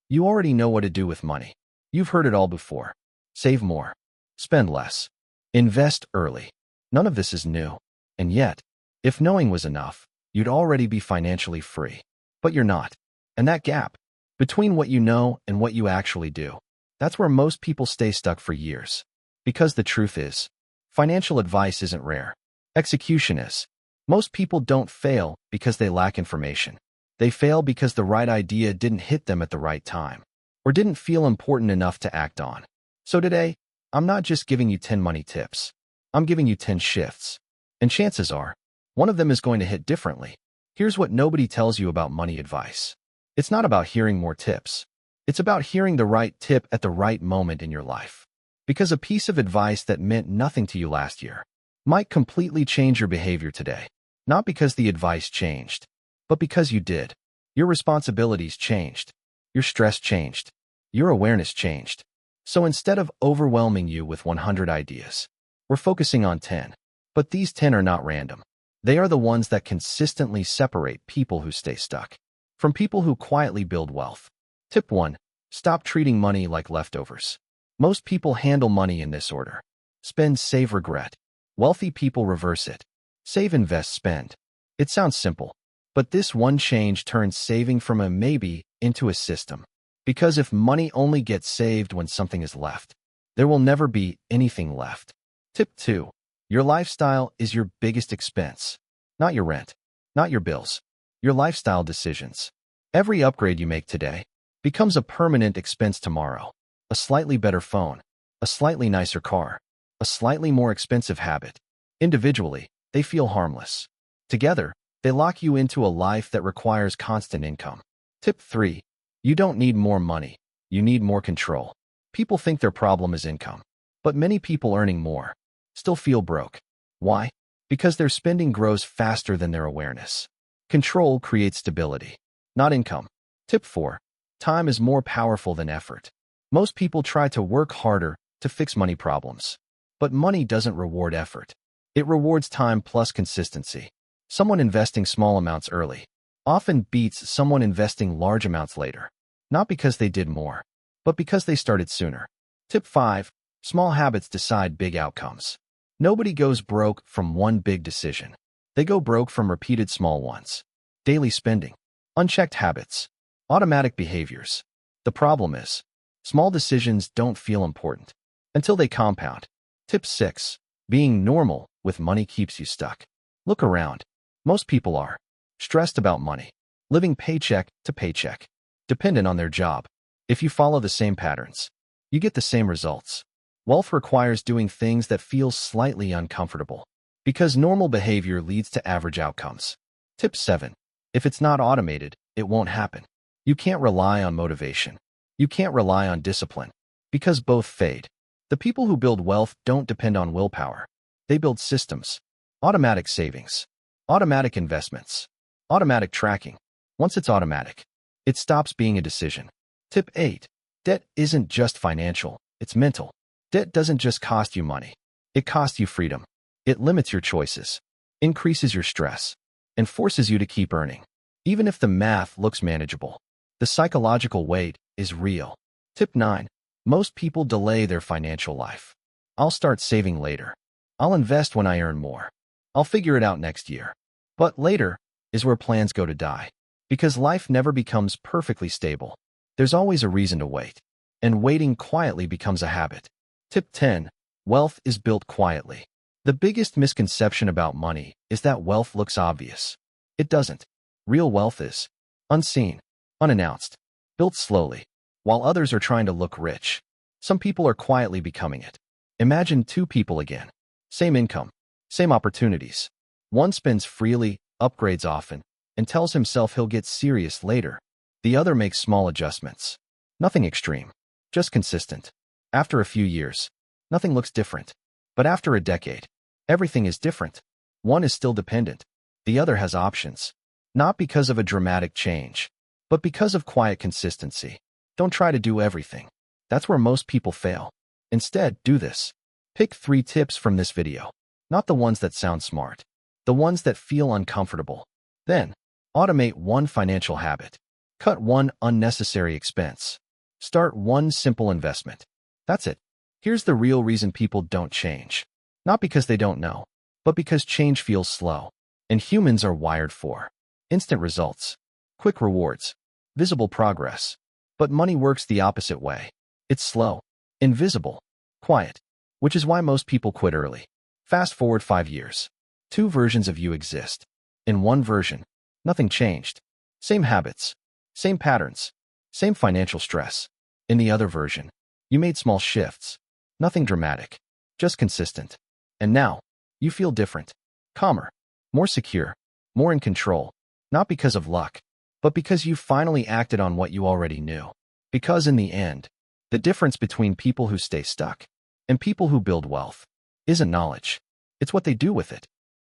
You already know what to do with money. You've heard it all before. Save more. Spend less. Invest early. None of this is new. And yet, if knowing was enough, you'd already be financially free. But you're not. And that gap between what you know and what you actually do, that's where most people stay stuck for years. Because the truth is, financial advice isn't rare. Execution is. Most people don't fail because they lack information. They fail because the right idea didn't hit them at the right time, or didn't feel important enough to act on. So today, I'm not just giving you 10 money tips. I'm giving you 10 shifts. And chances are, one of them is going to hit differently. Here's what nobody tells you about money advice. It's not about hearing more tips. It's about hearing the right tip at the right moment in your life. Because a piece of advice that meant nothing to you last year might completely change your behavior today. Not because the advice changed, but because you did. Your responsibilities changed. Your stress changed. Your awareness changed. So instead of overwhelming you with 100 ideas, we're focusing on 10. But these 10 are not random. They are the ones that consistently separate people who stay stuck from people who quietly build wealth. Tip 1. Stop treating money like leftovers. Most people handle money in this order. Spend, save, regret. Wealthy people reverse it. Save, invest, spend. It sounds simple, but this one change turns saving from a maybe into a system. Because if money only gets saved when something is left, there will never be anything left. Tip 2. Your lifestyle is your biggest expense. Not your rent, not your bills, your lifestyle decisions. Every upgrade you make today becomes a permanent expense tomorrow. A slightly better phone, a slightly nicer car, a slightly more expensive habit. Individually, they feel harmless. Together, they lock you into a life that requires constant income. Tip 3. You don't need more money. You need more control. People think their problem is income, but many people earning more still feel broke. Why? Because their spending grows faster than their awareness. Control creates stability, not income. Tip 4. Time is more powerful than effort. Most people try to work harder to fix money problems, but money doesn't reward effort. It rewards time plus consistency. Someone investing small amounts early often beats someone investing large amounts later, not because they did more, but because they started sooner. Tip 5. Small habits decide big outcomes. Nobody goes broke from one big decision. They go broke from repeated small ones. Daily spending, unchecked habits, automatic behaviors. The problem is, small decisions don't feel important until they compound. Tip 6. Being normal with money keeps you stuck. Look around. Most people are stressed about money, living paycheck to paycheck, dependent on their job. If you follow the same patterns, you get the same results. Wealth requires doing things that feel slightly uncomfortable, because normal behavior leads to average outcomes. Tip 7. If it's not automated, it won't happen. You can't rely on motivation. You can't rely on discipline, because both fade. The people who build wealth don't depend on willpower. They build systems, automatic savings, automatic investments, automatic tracking. Once it's automatic, it stops being a decision. Tip 8. Debt isn't just financial, it's mental. Debt doesn't just cost you money. It costs you freedom. It limits your choices, increases your stress, and forces you to keep earning. Even if the math looks manageable, the psychological weight is real. Tip 9. Most people delay their financial life. I'll start saving later. I'll invest when I earn more. I'll figure it out next year. But later is where plans go to die. Because life never becomes perfectly stable. There's always a reason to wait. And waiting quietly becomes a habit. Tip 10. Wealth is built quietly. The biggest misconception about money is that wealth looks obvious. It doesn't. Real wealth is unseen, unannounced, built slowly, while others are trying to look rich. Some people are quietly becoming it. Imagine two people again. Same income, same opportunities. One spends freely, upgrades often, and tells himself he'll get serious later. The other makes small adjustments. Nothing extreme, just consistent. After a few years, nothing looks different. But after a decade, everything is different. One is still dependent. The other has options. Not because of a dramatic change, but because of quiet consistency. Don't try to do everything. That's where most people fail. Instead, do this. Pick 3 tips from this video. Not the ones that sound smart. The ones that feel uncomfortable. Then, automate one financial habit. Cut one unnecessary expense. Start one simple investment. That's it. Here's the real reason people don't change. Not because they don't know, but because change feels slow. And humans are wired for instant results, quick rewards, visible progress. But money works the opposite way. It's slow, invisible, quiet, which is why most people quit early. Fast forward 5 years. Two versions of you exist. In one version, nothing changed. Same habits, same patterns, same financial stress. In the other version, you made small shifts. Nothing dramatic, just consistent. And now, you feel different, calmer, more secure, more in control. Not because of luck, but because you finally acted on what you already knew. Because in the end, the difference between people who stay stuck and people who build wealth isn't knowledge. It's what they do with it.